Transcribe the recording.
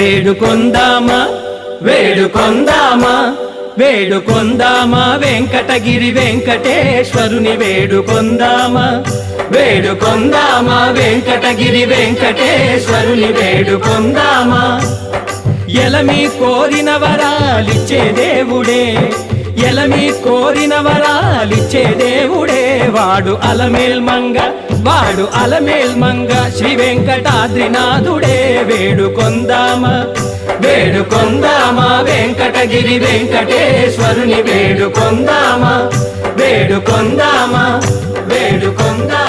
వేడుకొందామా వేడుకొందామా వేడుకొందామా వెంకటగిరి వెంకటేశ్వరుని వేడుకొందామా వేడుకొందామా వెంకటగిరి వెంకటేశ్వరుని వేడుకొందామా ఎలమి కోరిన వరాలిచ్చే దేవుడే ఎలమి కోరిన వరాలిచ్చే దేవుడే వాడు అలమేల్మంగ శ్రీ వెంకటాద్రినాథుడే వేడుకొందామా వేడుకొందామా వెంకటగిరి వెంకటేశ్వరుని వేడుకొందామా వేడుకొందామా వేడుకొందామా